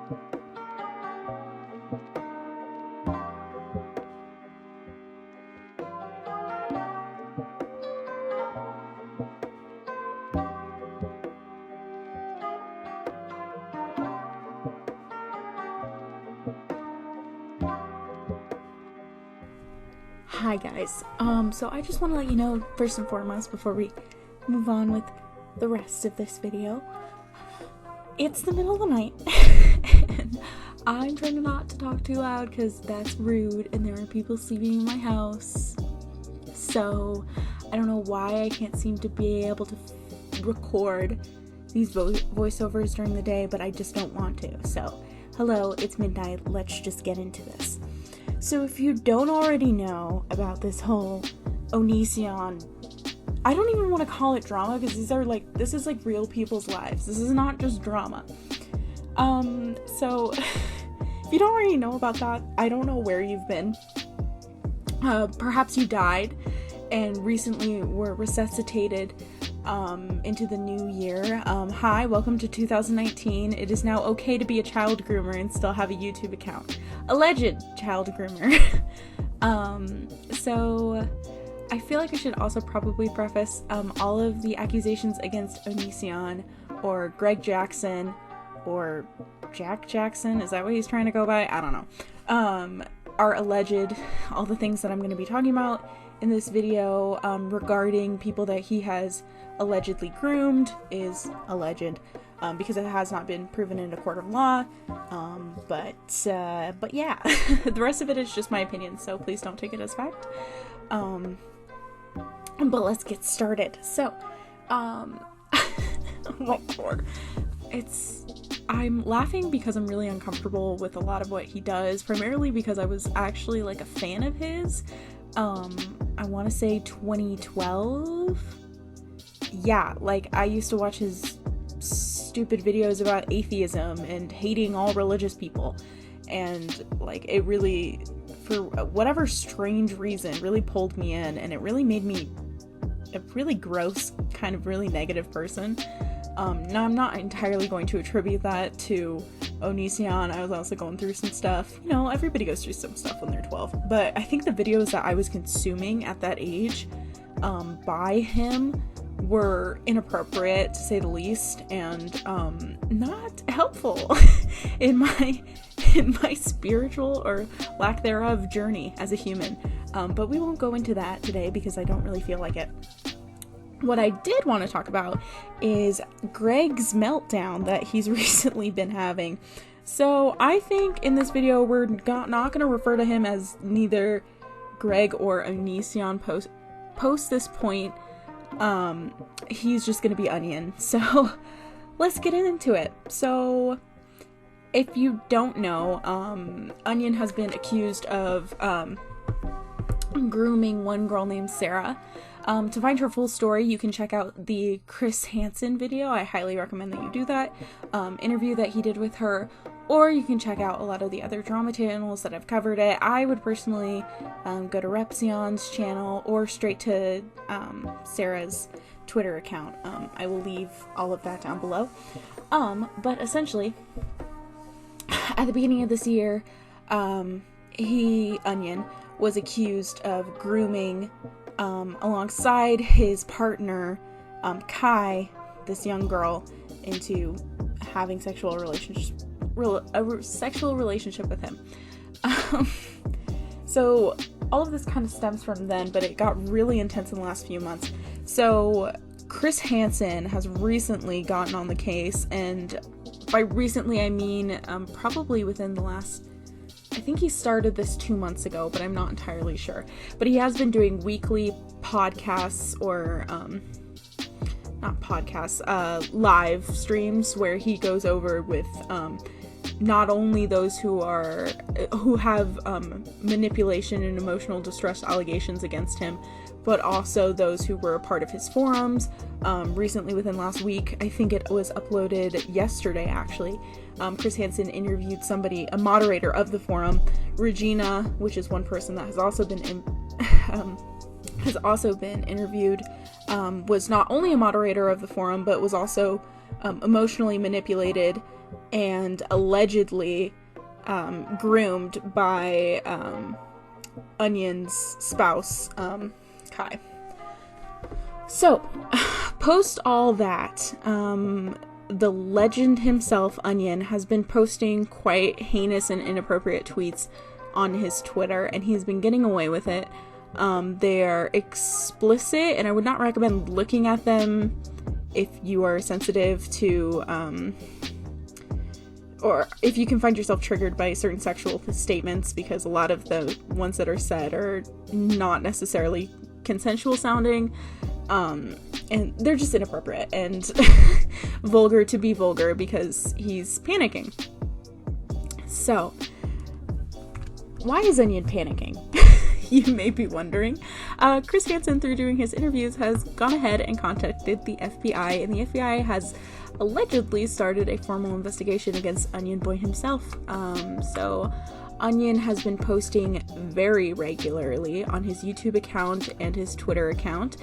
Hi guys, so I just want to let you know, first and foremost, before we move on with the rest of this video, it's the middle of the night, and I'm trying not to talk too loud because that's rude, and there are people sleeping in my house, so I don't know why I can't seem to be able to record these voiceovers during the day, but I just don't want to. So, hello, it's midnight, let's just get into this. So if you don't already know about this whole Onision, I don't even want to call it drama because this is like real people's lives. This is not just drama. So if you don't already know about that, I don't know where you've been. Perhaps you died and recently were resuscitated into the new year. Hi, welcome to 2019. It is now okay to be a child groomer and still have a YouTube account. Alleged child groomer. So I feel like I should also probably preface all of the accusations against Onision or Greg Jackson or Jack Jackson, is that what he's trying to go by? I don't know. Are alleged. All the things that I'm going to be talking about in this video regarding people that he has allegedly groomed is alleged, because it has not been proven in a court of law, but yeah, the rest of it is just my opinion, so please don't take it as fact. But let's get started. So, oh my god, I'm laughing because I'm really uncomfortable with a lot of what he does, primarily because I was actually like a fan of his, I want to say 2012, yeah, like I used to watch his stupid videos about atheism and hating all religious people, and like it really, for whatever strange reason, really pulled me in, and it really made me a really gross, kind of really negative person. Now I'm not entirely going to attribute that to Onision. I was also going through some stuff, you know, everybody goes through some stuff when they're 12, but I think the videos that I was consuming at that age by him were inappropriate, to say the least, and not helpful in my spiritual or lack thereof journey as a human. But we won't go into that today because I don't really feel like it. What I did want to talk about is Greg's meltdown that he's recently been having. So I think in this video we're not going to refer to him as neither Greg or Onision post this point. He's just going to be Onion. So let's get into it. So if you don't know, Onion has been accused of grooming one girl named Sarah. To find her full story, you can check out the Chris Hansen video. I highly recommend that you do that. Interview that he did with her, or you can check out a lot of the other drama channels that have covered it. I would personally go to Repzion's channel or straight to Sarah's Twitter account. I will leave all of that down below. But essentially, at the beginning of this year, Onion was accused of grooming alongside his partner, Kai, this young girl, into having a sexual relationship with him. So all of this kind of stems from then, but it got really intense in the last few months. So Chris Hansen has recently gotten on the case, and by recently I mean probably within the last, I think he started this 2 months ago, but I'm not entirely sure. But he has been doing weekly podcasts, or not podcasts, live streams where he goes over with not only those who have manipulation and emotional distress allegations against him, but also those who were a part of his forums. Recently, within last week, I think it was uploaded yesterday actually, Chris Hansen interviewed somebody, a moderator of the forum, Regina, which is one person that has also been interviewed, was not only a moderator of the forum, but was also emotionally manipulated and allegedly groomed by Onion's spouse, Kai. So, post all that, the legend himself, Onion, has been posting quite heinous and inappropriate tweets on his Twitter, and he's been getting away with it. They are explicit, and I would not recommend looking at them if you are sensitive to, or if you can find yourself triggered by certain sexual statements, because a lot of the ones that are said are not necessarily consensual sounding, and they're just inappropriate and vulgar to be vulgar because he's panicking. So, why is Onion panicking? You may be wondering. Chris Hansen, through doing his interviews, has gone ahead and contacted the FBI, and the FBI has allegedly started a formal investigation against Onion Boy himself. So Onion has been posting very regularly on his YouTube account and his Twitter account.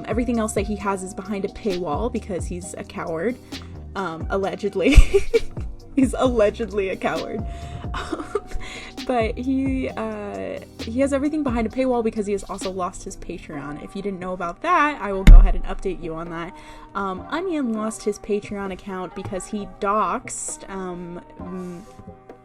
Everything else that he has is behind a paywall because he's a coward. Allegedly. He's allegedly a coward. But he has everything behind a paywall because he has also lost his Patreon. If you didn't know about that, I will go ahead and update you on that. Onion lost his Patreon account because he doxed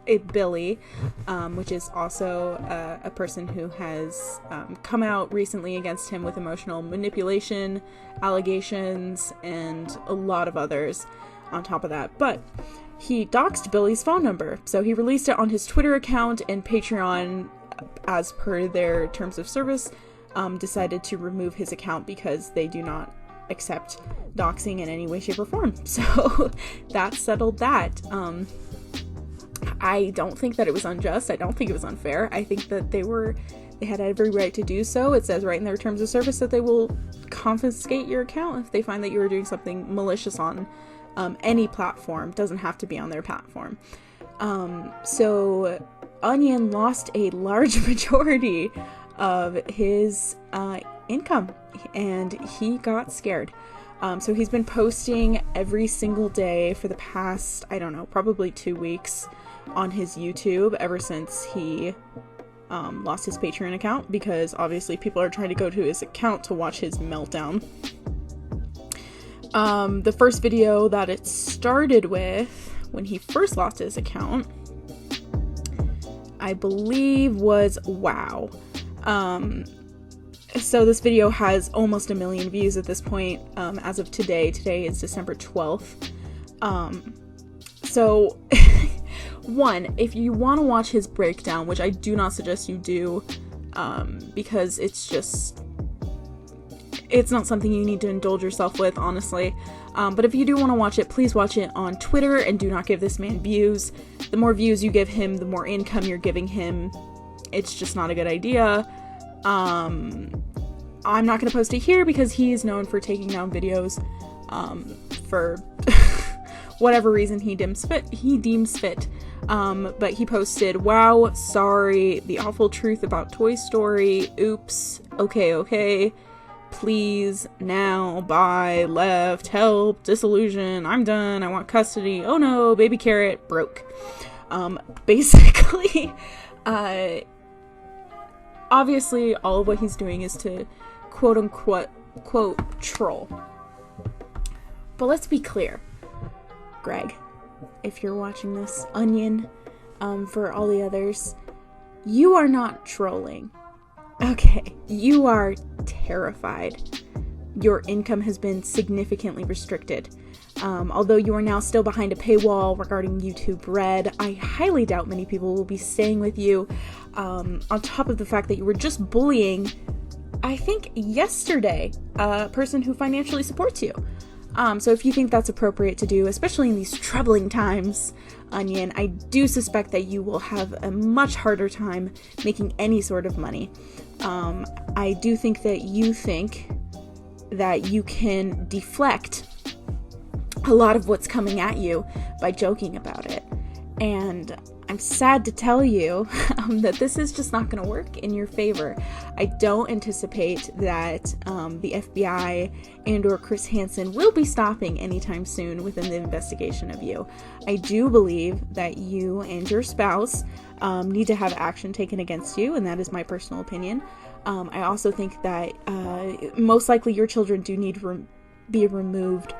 𝖈𝖊𝖈, which is also a person who has come out recently against him with emotional manipulation allegations and a lot of others on top of that. But he doxed Billy's phone number, so he released it on his Twitter account, and Patreon, as per their terms of service, decided to remove his account because they do not accept doxing in any way, shape, or form. So that settled that. I don't think that it was unjust. I don't think it was unfair. I think that they had every right to do so. It says right in their terms of service that they will confiscate your account if they find that you are doing something malicious on any platform. Doesn't have to be on their platform. So Onion lost a large majority of his income, and he got scared. So he's been posting every single day for the past, I don't know, probably 2 weeks on his YouTube ever since he lost his Patreon account, because obviously people are trying to go to his account to watch his meltdown. The first video that it started with, when he first lost his account, I believe was wow. So this video has almost 1 million views at this point, as of today. Today is December 12th. So, one, if you want to watch his breakdown, which I do not suggest you do, because it's not something you need to indulge yourself with, honestly. But if you do want to watch it, please watch it on Twitter, and do not give this man views. The more views you give him, the more income you're giving him. It's just not a good idea. I'm not going to post it here because he is known for taking down videos for whatever reason he deems fit. But he posted, "Wow, sorry, the awful truth about Toy Story, oops, okay, please, now, bye, left, help, disillusion, I'm done, I want custody, oh no, baby carrot, broke." Basically, obviously, all of what he's doing is to quote-unquote troll. But let's be clear, Greg, if you're watching this, Onion, for all the others, you are not trolling. Okay, you are terrified. Your income has been significantly restricted. Although you are now still behind a paywall regarding YouTube Red, I highly doubt many people will be staying with you. On top of the fact that you were just bullying, I think yesterday, a person who financially supports you. So if you think that's appropriate to do, especially in these troubling times, Onion, I do suspect that you will have a much harder time making any sort of money. I do think that you can deflect a lot of what's coming at you by joking about it. And I'm sad to tell you that this is just not going to work in your favor. I don't anticipate that the FBI and or Chris Hansen will be stopping anytime soon within the investigation of you. I do believe that you and your spouse need to have action taken against you, and that is my personal opinion. I also think that most likely your children do need to be removed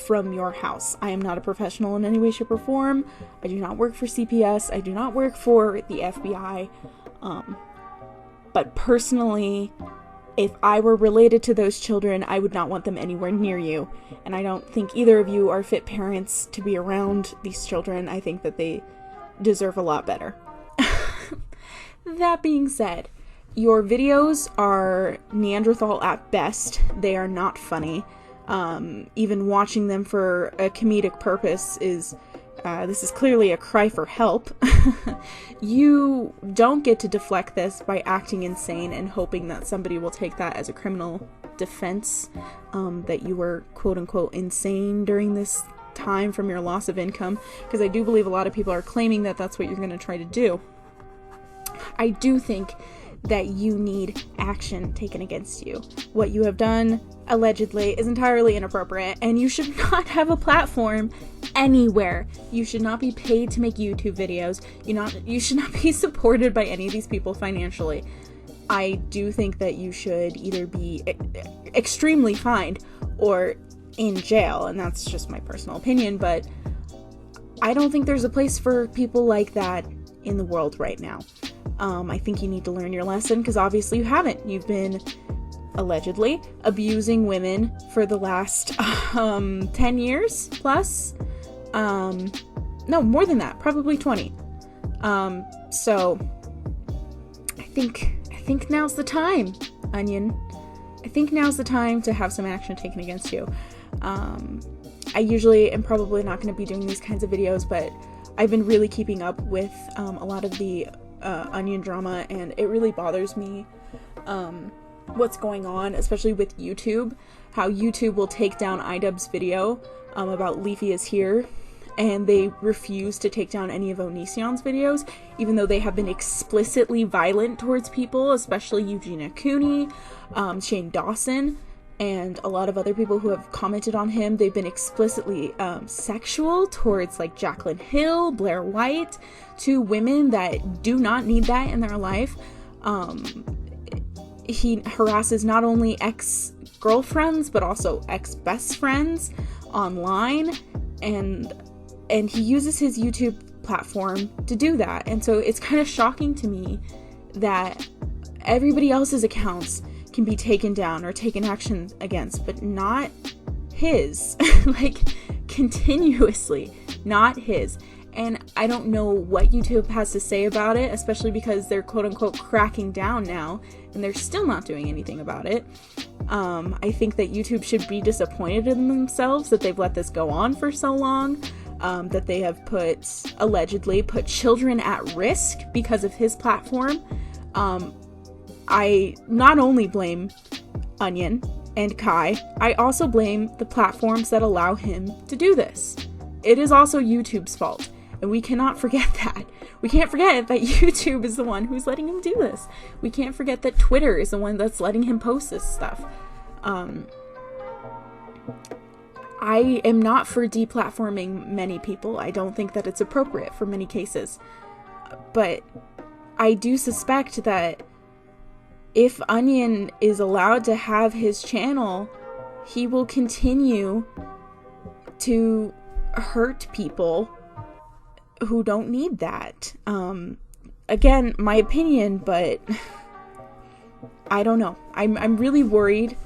from your house. I am not a professional in any way, shape, or form. I do not work for CPS. I do not work for the FBI. But personally, if I were related to those children, I would not want them anywhere near you. And I don't think either of you are fit parents to be around these children. I think that they deserve a lot better. That being said, your videos are Neanderthal at best. They are not funny. Even watching them for a comedic purpose is, this is clearly a cry for help. You don't get to deflect this by acting insane and hoping that somebody will take that as a criminal defense, that you were quote-unquote insane during this time from your loss of income, because I do believe a lot of people are claiming that that's what you're going to try to do. I do think that you need action taken against you. What you have done, allegedly, is entirely inappropriate, and you should not have a platform anywhere. You should not be paid to make YouTube videos. You should not be supported by any of these people financially. I do think that you should either be extremely fined or in jail, and that's just my personal opinion, but I don't think there's a place for people like that in the world right now. I think you need to learn your lesson, because obviously you haven't. You've been allegedly abusing women for the last 10 years plus. No, more than that, probably 20. So I think now's the time, Onion. I think now's the time to have some action taken against you. I usually am probably not going to be doing these kinds of videos, but I've been really keeping up with a lot of the Onion drama, and it really bothers me what's going on, especially with YouTube, how YouTube will take down 𝖈𝖍𝖊𝖈𝖐's video about 𝖈𝖍𝖊𝖈𝖆 and they refuse to take down any of Onision's videos, even though they have been explicitly violent towards people, especially Eugenia Cooney, Shane Dawson, and a lot of other people who have commented on him. They've been explicitly sexual towards like Jaclyn Hill, Blair White, two women that do not need that in their life. He harasses not only ex-girlfriends but also ex-best friends online, and he uses his YouTube platform to do that. And so it's kind of shocking to me that everybody else's accounts can be taken down or taken action against, but not his. Like, continuously, not his. And I don't know what YouTube has to say about it, especially because they're quote-unquote cracking down now, and they're still not doing anything about it. I think that YouTube should be disappointed in themselves that they've let this go on for so long, that they have allegedly put children at risk because of his platform. I not only blame Onion and Kai, I also blame the platforms that allow him to do this. It is also YouTube's fault, and we cannot forget that. We can't forget that YouTube is the one who's letting him do this. We can't forget that Twitter is the one that's letting him post this stuff. I am not for deplatforming many people. I don't think that it's appropriate for many cases. But I do suspect that if Onion is allowed to have his channel, he will continue to hurt people who don't need that. Again, my opinion, but I don't know. I'm really worried.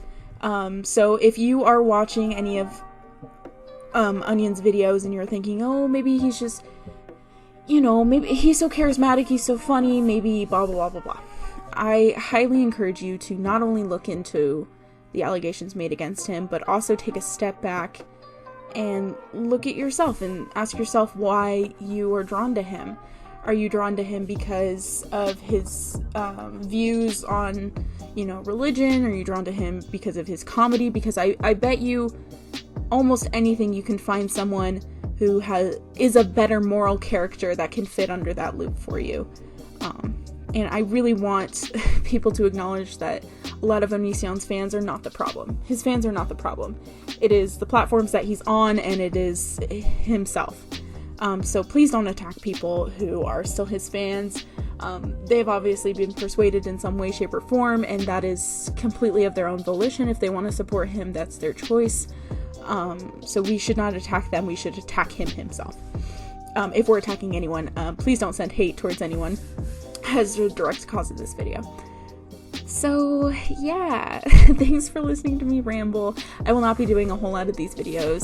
So if you are watching any of Onion's videos and you're thinking, oh, maybe he's just, maybe he's so charismatic, he's so funny, maybe blah, blah, blah, blah, blah. I highly encourage you to not only look into the allegations made against him, but also take a step back and look at yourself and ask yourself why you are drawn to him. Are you drawn to him because of his views on, religion? Are you drawn to him because of his comedy? Because I bet you almost anything you can find someone who is a better moral character that can fit under that loop for you. And I really want people to acknowledge that a lot of Onision's fans are not the problem. His fans are not the problem. It is the platforms that he's on, and it is himself. So please don't attack people who are still his fans. They've obviously been persuaded in some way, shape, or form, and that is completely of their own volition. If they want to support him, that's their choice. So we should not attack them. We should attack him himself. If we're attacking anyone, please don't send hate towards anyone as a direct cause of this video. So yeah, thanks for listening to me ramble. I will not be doing a whole lot of these videos.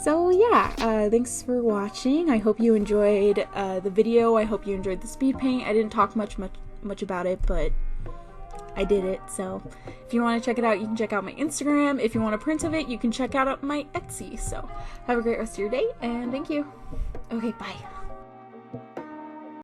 So yeah, thanks for watching. I hope you enjoyed the video. I hope you enjoyed the speed paint. I didn't talk much about it, but I did it. So if you want to check it out, you can check out my Instagram. If you want a print of it, you can check out my Etsy. So have a great rest of your day, and thank you. Okay, bye.